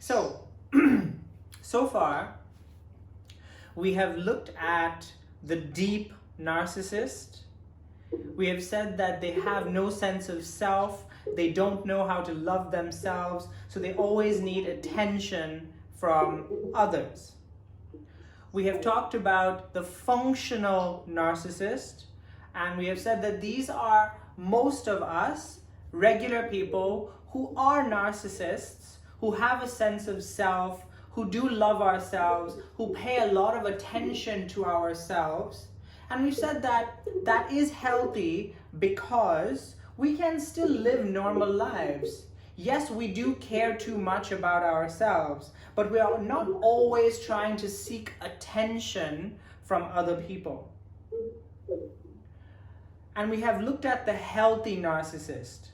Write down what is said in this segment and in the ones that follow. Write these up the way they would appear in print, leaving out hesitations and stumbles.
So, so far, we have looked at the deep narcissist. We have said that they have no sense of self, they don't know how to love themselves, so they always need attention from others. We have talked about the functional narcissist, and we have said that these are most of us, regular people, who are narcissists, who have a sense of self, who do love ourselves, who pay a lot of attention to ourselves. And we've said that that is healthy because we can still live normal lives. Yes, we do care too much about ourselves, but we are not always trying to seek attention from other people. And we have looked at the healthy narcissist.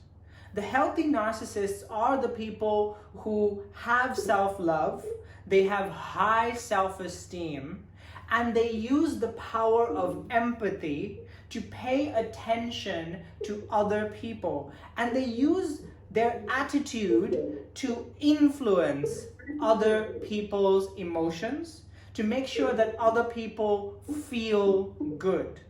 The healthy narcissists are the people who have self-love, they have high self-esteem, and they use the power of empathy to pay attention to other people. And they use their attitude to influence other people's emotions, to make sure that other people feel good.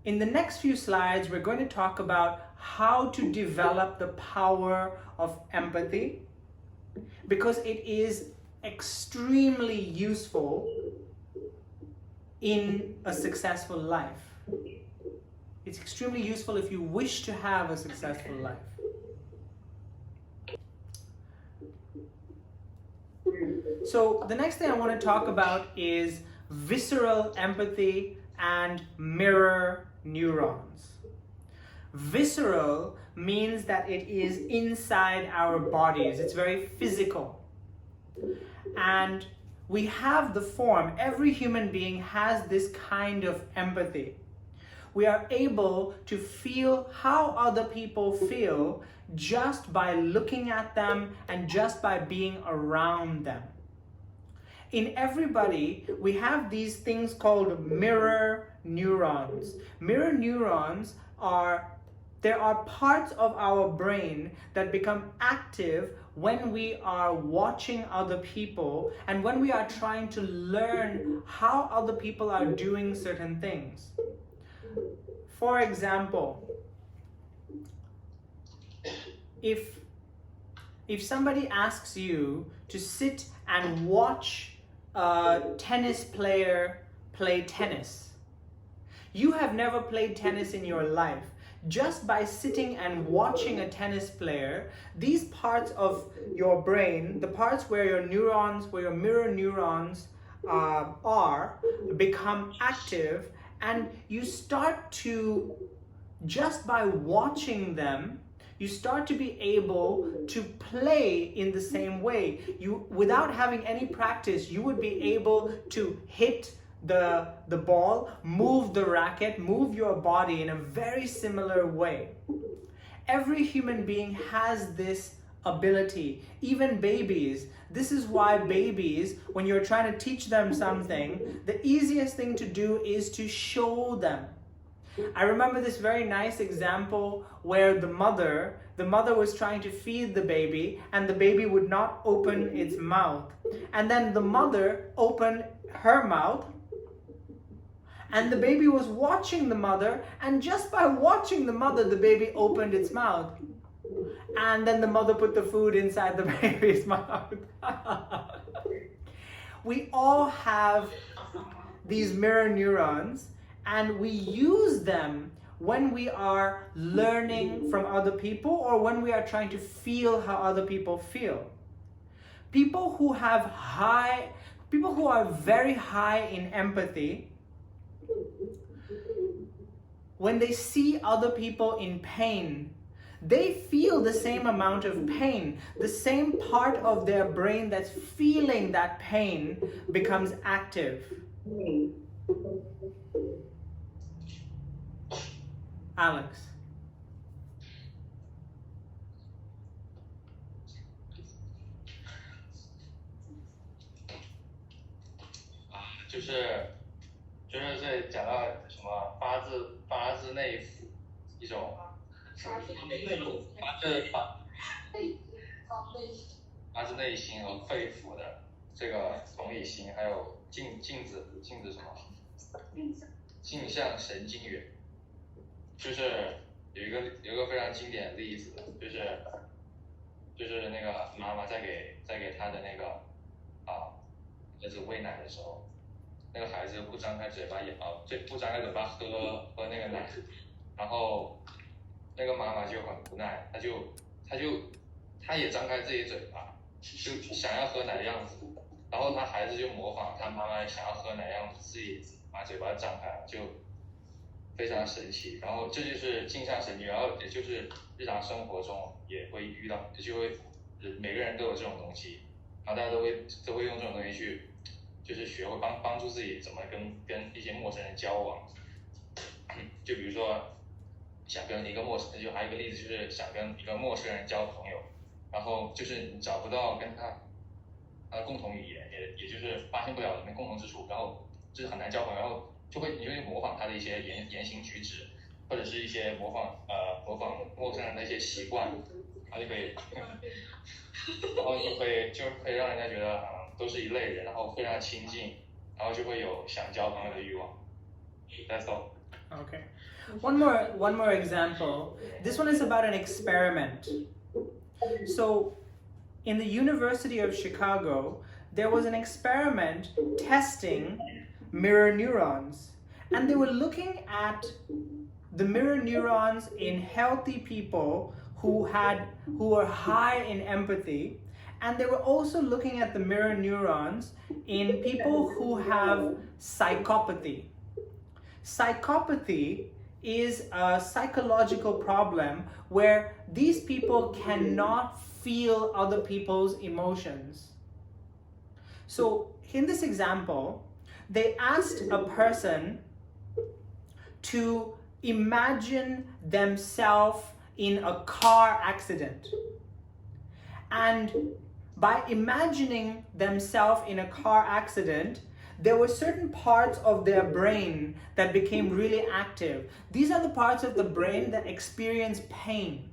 In the next few slides, we're going to talk about how to develop the power of empathy, because it is extremely useful in a successful life. It's extremely useful if you wish to have a successful life. So the next thing I want to talk about is visceral empathy and mirror neurons. Visceral means that it is inside our bodies. It's very physical. And we have the form, every human being has this kind of empathy. We are able to feel how other people feel just by looking at them and just by being around them. In everybody, we have these things called mirror neurons. Mirror neurons there are parts of our brain that become active when we are watching other people and when we are trying to learn how other people are doing certain things. For example, if somebody asks you to sit and watch a tennis player play tennis, you have never played tennis in your life. Just by sitting and watching a tennis player, these parts of your brain, the parts where your mirror neurons are, become active, and you start to, just by watching them, you start to be able to play in the same way. Without having any practice, you would be able to hit the ball, move the racket, move your body in a very similar way. Every human being has this ability, even babies. This is why babies, when you're trying to teach them something, the easiest thing to do is to show them. I remember this very nice example where the mother was trying to feed the baby and the baby would not open its mouth. And then the mother opened her mouth and the baby was watching the mother, and just by watching the mother, the baby opened its mouth. And then the mother put the food inside the baby's mouth. We all have these mirror neurons, and we use them when we are learning from other people or when we are trying to feel how other people feel. People who are very high in empathy, when they see other people in pain, they feel the same amount of pain. The same part of their brain that's feeling that pain becomes active. Alex. 就是在讲到什么发自内一种发自发自内心和肺腑的这个同理心，还有镜子什么？镜像神经元，就是有一个非常经典的例子，就是那个妈妈在给她的那个儿子喂奶的时候，那个孩子不张开嘴巴不张开嘴巴喝那个奶，然后那个妈妈就很无奈，她也张开自己嘴巴，就想要喝奶的样子，然后孩子就模仿他妈妈想要喝奶的样子，自己把嘴巴张开，就非常神奇。然后这就是镜像神经，然后也就是日常生活中也会遇到，就会每个人都有这种东西，然后大家都会用这种东西去，就是学会帮助自己怎么跟一些陌生人交往。就比如说想跟一个就还有一个例子就是想跟一个陌生人交朋友，然后就是你找不到跟他共同语言，也就是发现不了里面共同之处，然后就是很难交朋友，然后你就会模仿他的一些言行举止，或者是一些模仿陌生人的一些习惯，然后就可以让人家觉得都是一类人，然后非常亲近，然后就会有想交朋友的欲望。That's all. Okay. One more example. This one is about an experiment. So, in the University of Chicago, there was an experiment testing mirror neurons. And they were looking at the mirror neurons in healthy people who were high in empathy. And they were also looking at the mirror neurons in people who have psychopathy. Psychopathy is a psychological problem where these people cannot feel other people's emotions. So in this example, they asked a person to imagine themselves in a car accident. And by imagining themselves in a car accident, there were certain parts of their brain that became really active. These are the parts of the brain that experience pain.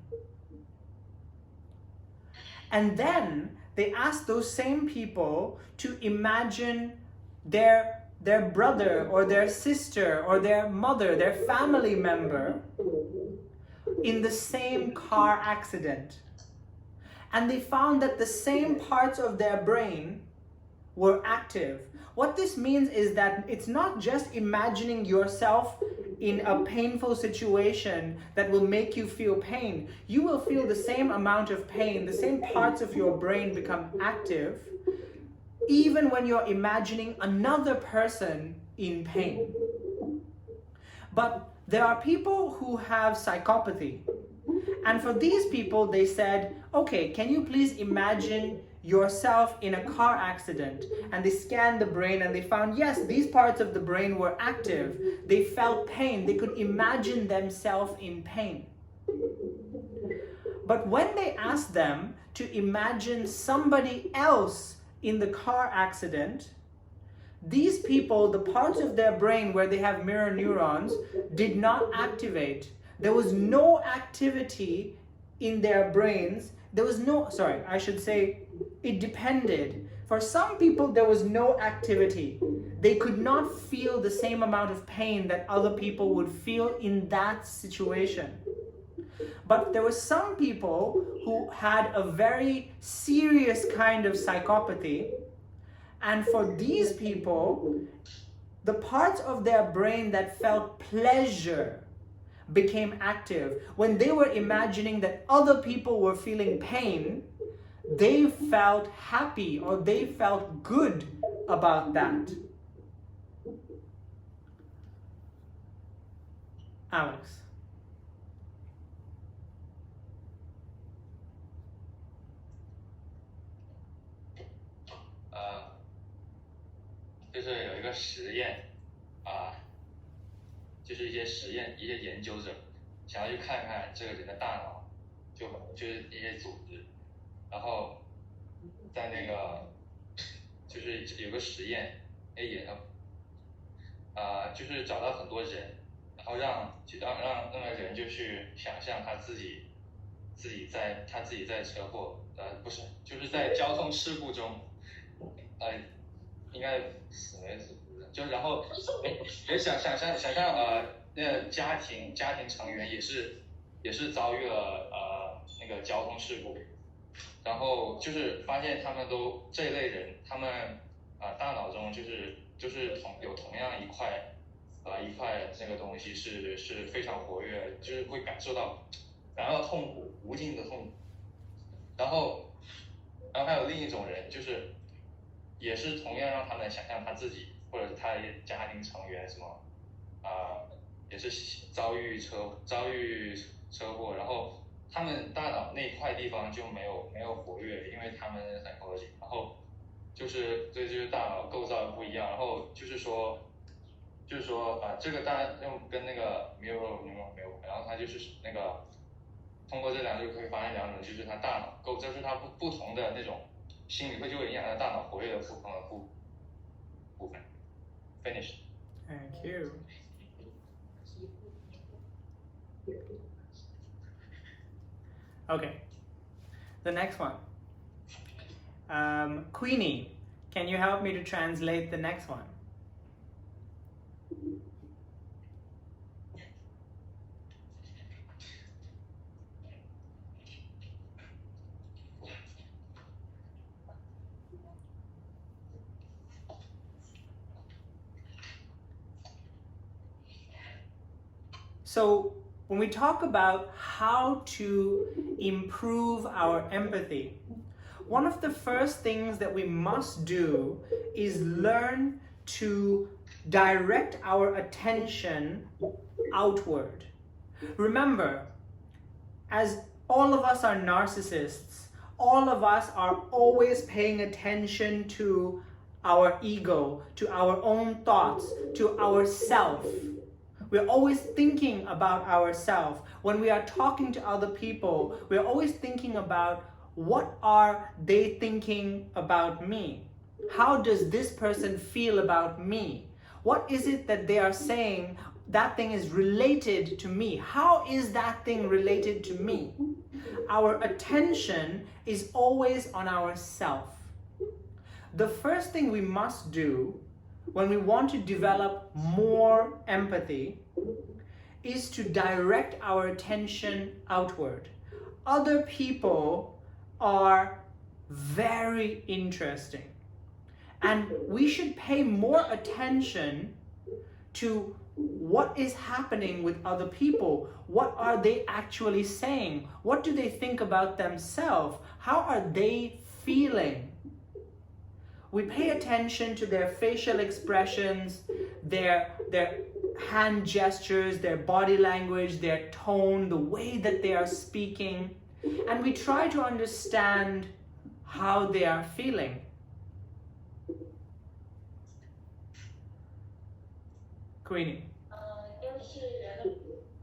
And then they asked those same people to imagine their brother or their sister or their mother, their family member, in the same car accident. And they found that the same parts of their brain were active. What this means is that it's not just imagining yourself in a painful situation that will make you feel pain. You will feel the same amount of pain, the same parts of your brain become active, even when you're imagining another person in pain. But there are people who have psychopathy. And for these people, they said, okay, can you please imagine yourself in a car accident? And they scanned the brain and they found, yes, these parts of the brain were active. They felt pain. They could imagine themselves in pain. But when they asked them to imagine somebody else in the car accident, these people, the parts of their brain where they have mirror neurons, did not activate. There was no activity in their brains. It depended. For some people, there was no activity. They could not feel the same amount of pain that other people would feel in that situation. But there were some people who had a very serious kind of psychopathy. And for these people, the parts of their brain that felt pleasure became active. When they were imagining that other people were feeling pain, they felt happy or they felt good about that. Alex. Uh, 就是有一个实验就是一些研究者想要去看看这个人的大脑，就是一些组织，然后在那个就是有个实验，就是找到很多人，然后让那个人就去想象他自己他自己在车祸不是就是在交通事故中应该死没死，就然后也想象那个家庭成员也是遭遇了那个交通事故，然后就是发现他们都这一类人，他们大脑中就是有同样一块那个东西是非常活跃，就是会感受到痛苦，无尽的痛苦。然后还有另一种人，就是也是同样让他们想象他自己或者是他的家庭成员什么也是遭遇车祸，然后他们大脑那块地方就没有活跃，因为他们psychology，然后就是大脑构造不一样，然后就是说这个大家用跟那个 Neurons 没有，然后它就是那个通过这两就可以发现两种，就是它大脑就是它不同的那种心理就会影响它大脑活跃的不同的部分。Finish. Thank you. Okay, the next one. Queenie, can you help me to translate the next one? So when we talk about how to improve our empathy, one of the first things that we must do is learn to direct our attention outward. Remember, as all of us are narcissists, all of us are always paying attention to our ego, to our own thoughts, to ourself. We're always thinking about ourselves. When we are talking to other people, we're always thinking about what are they thinking about me? How does this person feel about me? What is it that they are saying that thing is related to me? How is that thing related to me? Our attention is always on ourself. The first thing we must do when we want to develop more empathy is to direct our attention outward. Other people are very interesting, and we should pay more attention to what is happening with other people. What are they actually saying? What do they think about themselves? How are they feeling? We pay attention to their facial expressions, their hand gestures, their body language, their tone, the way that they are speaking, and we try to understand how they are feeling. Greene. 就是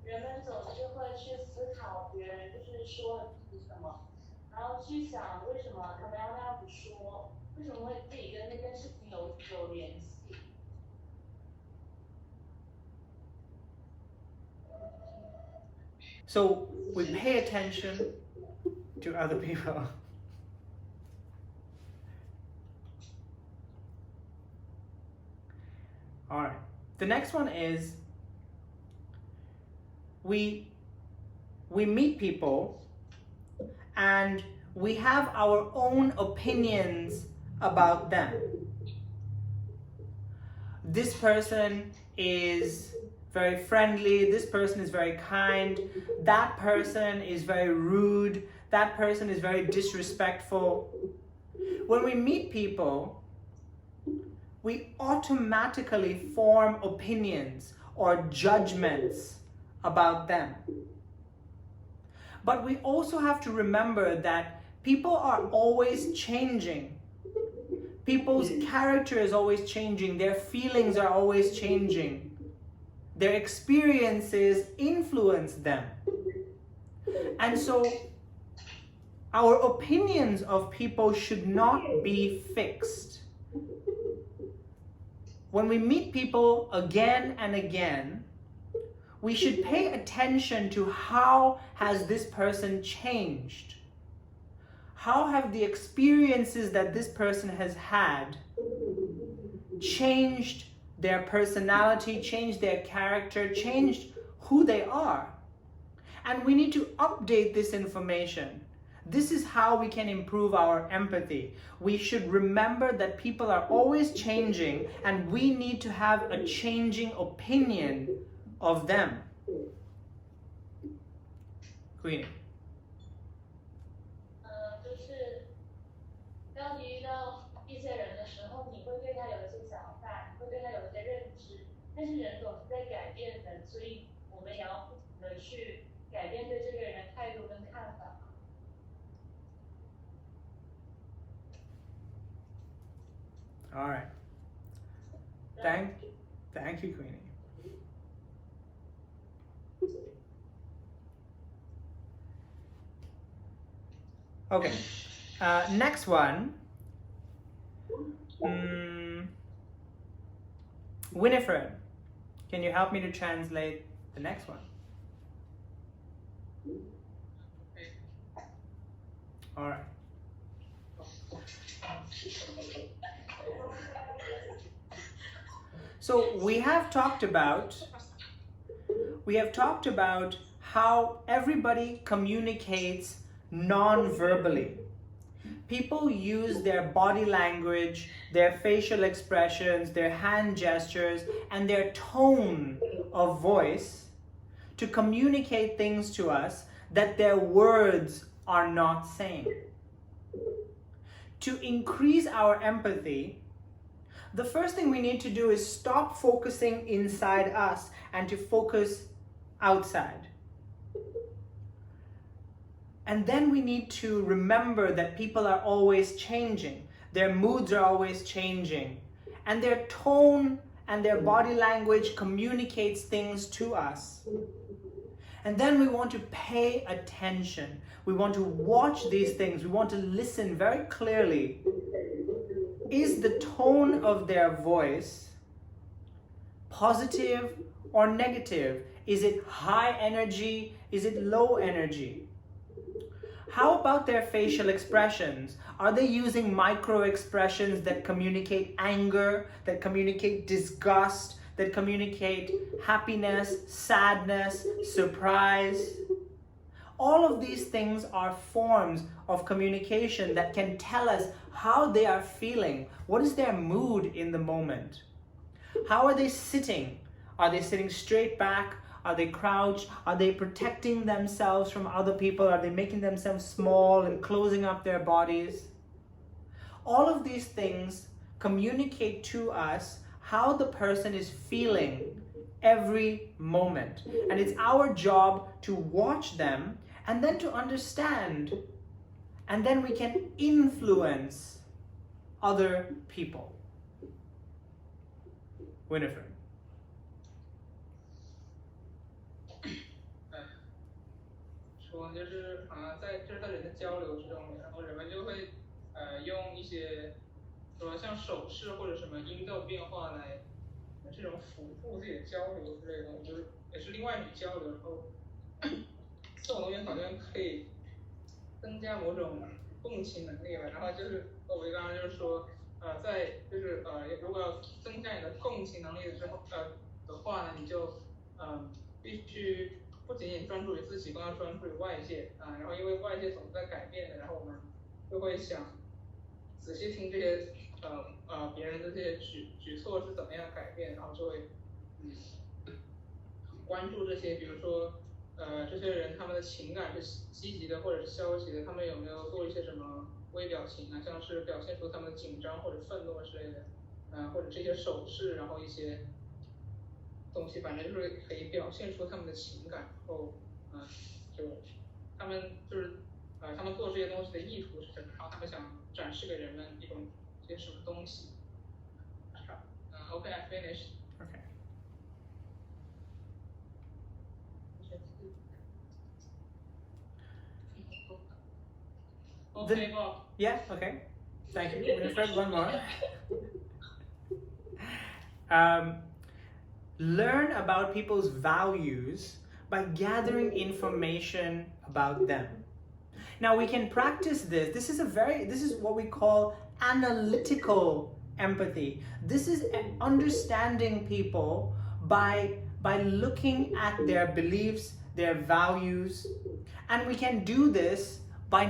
人们总是会去思考别人就是说什么，然后去想为什么他们要那样子说。为什么会自己跟那件事情有联系？ So we pay attention to other people. All right. The next one is we meet people and we have our own opinions about them. This person is very friendly, this person is very kind, that person is very rude, that person is very disrespectful. When we meet people, we automatically form opinions or judgments about them. But we also have to remember that people are always changing. People's character is always changing, their feelings are always changing. Their experiences influence them. And so our opinions of people should not be fixed. When we meet people again and again, we should pay attention to how has this person changed. How have the experiences that this person has had changed their personality, changed their character, changed who they are? And we need to update this information. This is how we can improve our empathy. We should remember that people are always changing and we need to have a changing opinion of them. Greene. 就是当你遇到一些人的时候，你会对他有一些想法，你会对他有一些认知，但是人总是在改变的，所以我们也要不停的去改变对这个人的态度跟看法。All right. Thank you, Greene. Okay. Next one. Winifred, can you help me to translate the next one? All right. So we have talked about how everybody communicates non-verbally. People use their body language, their facial expressions, their hand gestures, and their tone of voice to communicate things to us that their words are not saying. To increase our empathy, the first thing we need to do is stop focusing inside us and to focus outside. And then we need to remember that people are always changing. Their moods are always changing. And their tone and their body language communicates things to us. And then we want to pay attention. We want to watch these things. We want to listen very clearly. Is the tone of their voice positive or negative? Is it high energy? Is it low energy? How about their facial expressions? Are they using micro expressions that communicate anger, that communicate disgust, that communicate happiness, sadness, surprise? All of these things are forms of communication that can tell us how they are feeling. What is their mood in the moment? How are they sitting? Are they sitting straight back? Are they crouched? Are they protecting themselves from other people? Are they making themselves small and closing up their bodies? All of these things communicate to us how the person is feeling every moment. And it's our job to watch them and then to understand. And then we can influence other people. Winifred. 说就是在人的交流之中，然后人们就会用一些说像手势或者什么音调变化来这种辅助自己的交流之类的，就是也是另外一种交流，然后这种东西好像可以增加某种共情能力吧。然后就是我刚刚就是说在就是如果要增加你的共情能力之后的话呢，你就必须不仅仅专注于自己，更要专注于外界然后因为外界总是在改变的，然后我们就会想仔细听这些别人的这些举措是怎么样改变，然后就会关注这些，比如说这些人他们的情感是积极的或者是消极的，他们有没有做一些什么微表情啊，像是表现出他们的紧张或者愤怒之类的，或者这些手势，然后一些东西，反正就是可以表现出他们的情感，然后就他们就是他们做这些东西的意图是什么，然后他们想展示给人们一些什么东西。Okay, I finished. Okay. Okay, Bob. Yeah, okay. Thank you. Winifred, one more. learn about people's values by gathering information about them. Now we can practice this. This is what we call analytical empathy. This is understanding people by looking at their beliefs, their values, and we can do this by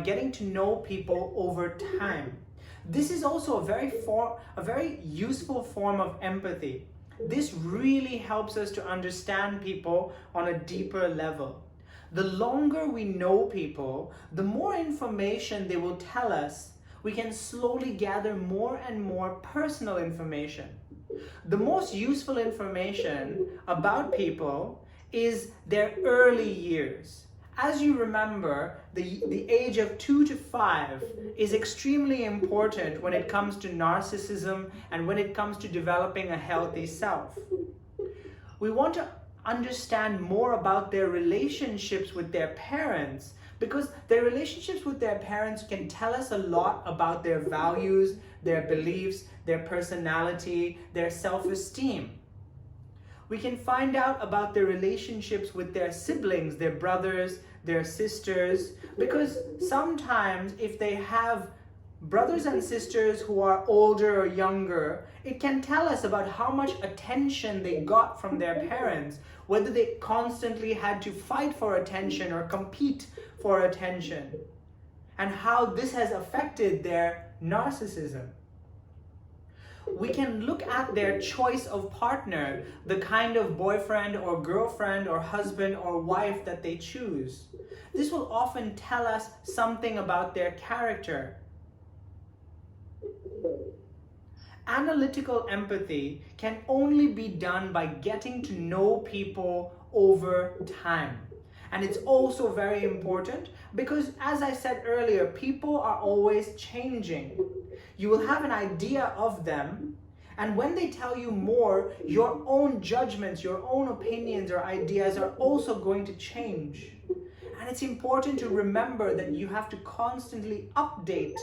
getting to know people over time. This is also a very useful form of empathy. This really helps us to understand people on a deeper level. The longer we know people, the more information they will tell us. We can slowly gather more and more personal information. The most useful information about people is their early years. As you remember, the age of 2 to 5 is extremely important when it comes to narcissism and when it comes to developing a healthy self. We want to understand more about their relationships with their parents, because their relationships with their parents can tell us a lot about their values, their beliefs, their personality, their self-esteem. We can find out about their relationships with their siblings, their brothers, their sisters, because sometimes if they have brothers and sisters who are older or younger, it can tell us about how much attention they got from their parents, whether they constantly had to fight for attention or compete for attention, and how this has affected their narcissism. We can look at their choice of partner, the kind of boyfriend or girlfriend or husband or wife that they choose. This will often tell us something about their character. Analytical empathy can only be done by getting to know people over time. And it's also very important because, as I said earlier, people are always changing. You will have an idea of them, and when they tell you more, your own judgments, your own opinions or ideas are also going to change. And it's important to remember that you have to constantly update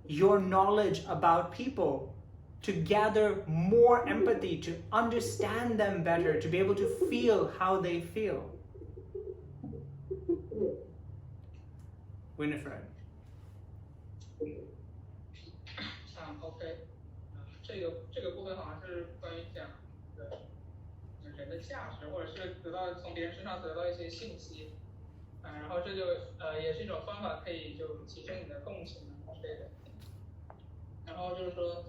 your knowledge about people to gather more empathy, to understand them better, to be able to feel how they feel. Winifred. OK， 这个部分好像是关于讲人的价值，或者是从别人身上得到一些信息，然后这就也是一种方法，可以就提升你的共情之类的。然后就是说，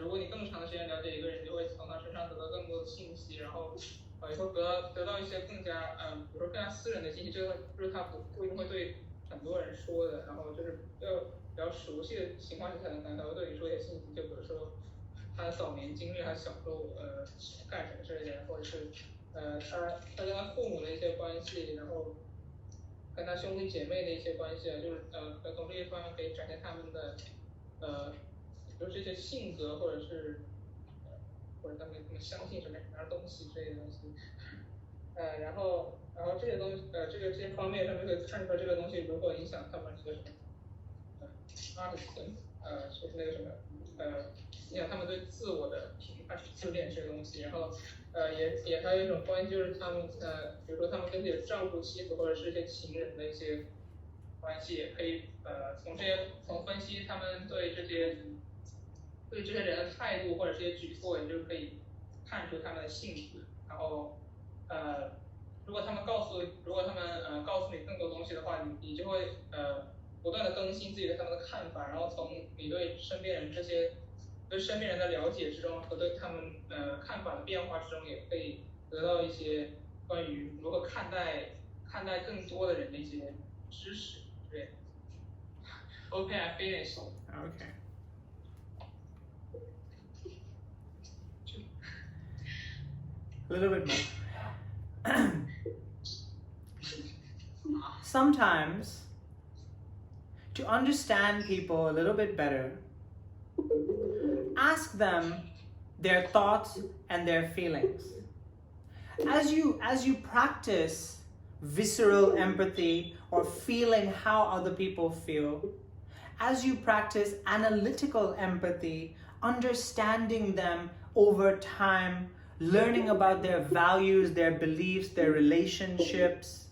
如果你更长的时间了解一个人，就会从他身上得到更多的信息，然后也会得到一些更加比如说更加私人的信息，这个就是他不一定会对很多人说的，然后就是要比较熟悉的情况下才会对你说一些信息，就比如说他的早年经历，他小时候干什么之类的，或者是他跟他父母的一些关系，然后跟他兄弟姐妹的一些关系，就是从这些方面可以展现他们的就是这些性格，或者他们相信什么样的东西之类的东西，然后这些东西这些方面上面可以看出来这个东西如何影响他们这个什么Narcissism，就是那个什么影响他们对自我的评判、自恋这些东西，然后也还有一种关系就是他们比如说他们跟自己的丈夫、妻子或者是一些情人的一些关系，也可以从分析他们对这些人的态度或者这些举措，也就可以看出他们的性格。然后如果他们告诉你更多东西的话，你就会不断的更新自己对他们的看法，然后从你对身边人的了解之中和对他们看法的变化之中，也可以得到一些关于如何看待更多的人的一些知识。对。OK, I finished. Okay. A little bit more. Sometimes, to understand people a little bit better, ask them their thoughts and their feelings. As you practice visceral empathy or feeling how other people feel, as you practice analytical empathy, understanding them over time, learning about their values, their beliefs, their relationships.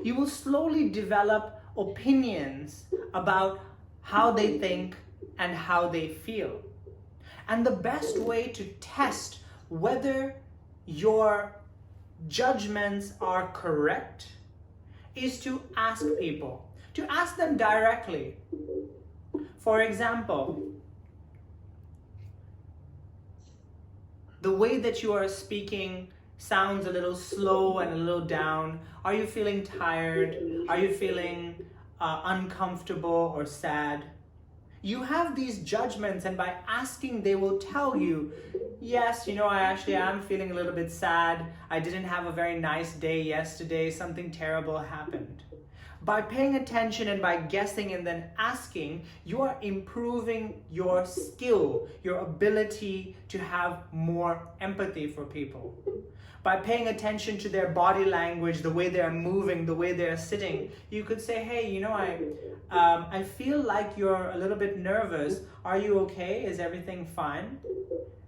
You will slowly develop opinions about how they think and how they feel. And the best way to test whether your judgments are correct is to ask people, to ask them directly. For example, the way that you are speaking sounds a little slow and a little down. Are you feeling tired? Are you feeling uncomfortable or sad? You have these judgments, and by asking, they will tell you, yes, I actually am feeling a little bit sad. I didn't have a very nice day yesterday. Something terrible happened. By paying attention and by guessing and then asking, you are improving your skill, your ability to have more empathy for people. By paying attention to their body language, the way they're moving, the way they're sitting, you could say, hey, I feel like you're a little bit nervous. Are you okay? Is everything fine?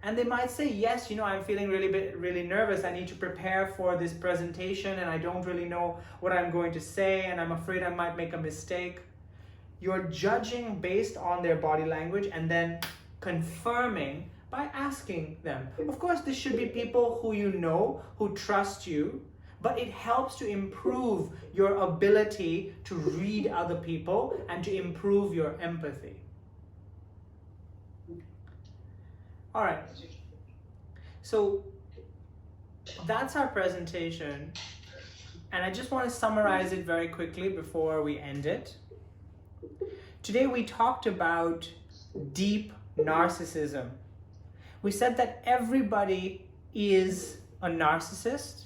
And they might say, yes, I'm feeling really nervous. I need to prepare for this presentation and I don't really know what I'm going to say and I'm afraid I might make a mistake. You're judging based on their body language and then confirming by asking them. Of course, this should be people who you know, who trust you, but it helps to improve your ability to read other people and to improve your empathy. All right, so that's our presentation, and I just want to summarize it very quickly before we end it. Today we talked about deep narcissism. We said that everybody is a narcissist,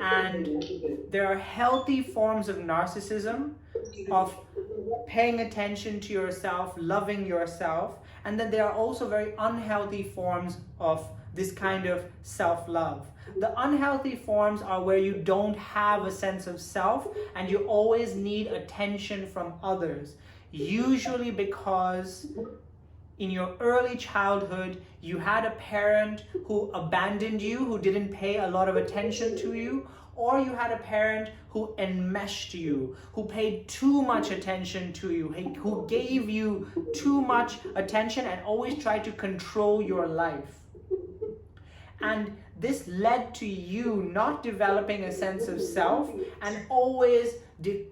and there are healthy forms of narcissism, of paying attention to yourself, loving yourself, and then there are also very unhealthy forms of this kind of self-love. The unhealthy forms are where you don't have a sense of self and you always need attention from others, usually because in your early childhood, you had a parent who abandoned you, who didn't pay a lot of attention to you, or you had a parent who enmeshed you, who paid too much attention to you, who gave you too much attention and always tried to control your life. And this led to you not developing a sense of self and always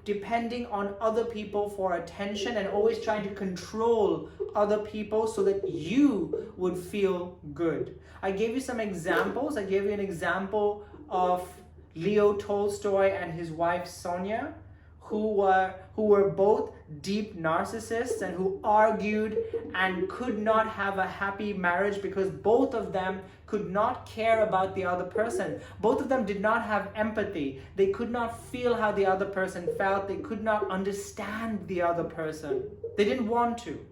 depending on other people for attention and always trying to control other people so that you would feel good. I gave you some examples. I gave you an example of Leo Tolstoy and his wife Sonia, who were both deep narcissists and who argued and could not have a happy marriage because both of them could not care about the other person. Both of them did not have empathy. They could not feel how the other person felt. They could not understand the other person. They didn't want to.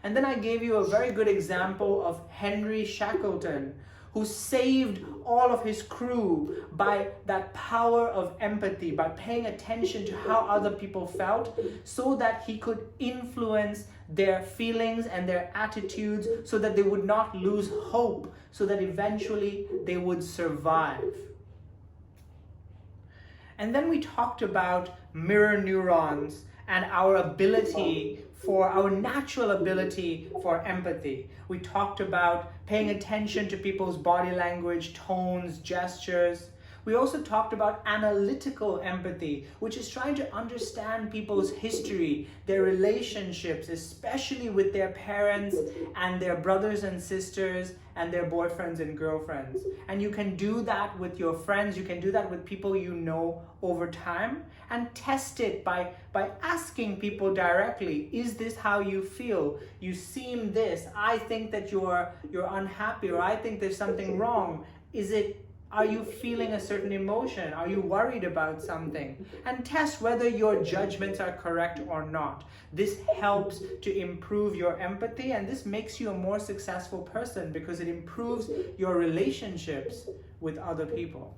And then I gave you a very good example of Henry Shackleton, who saved all of his crew by that power of empathy, by paying attention to how other people felt so that he could influence their feelings and their attitudes so that they would not lose hope, so that eventually they would survive. And then we talked about mirror neurons and our natural ability for empathy. We talked about paying attention to people's body language, tones, gestures. We also talked about analytical empathy, which is trying to understand people's history, their relationships, especially with their parents and their brothers and sisters and their boyfriends and girlfriends. And you can do that with your friends, you can do that with people you know over time, and test it by asking people directly, is this how you feel? You seem this. I think that you're unhappy, or I think there's something wrong. Are you feeling a certain emotion? Are you worried about something? And test whether your judgments are correct or not. This helps to improve your empathy, and this makes you a more successful person because it improves your relationships with other people.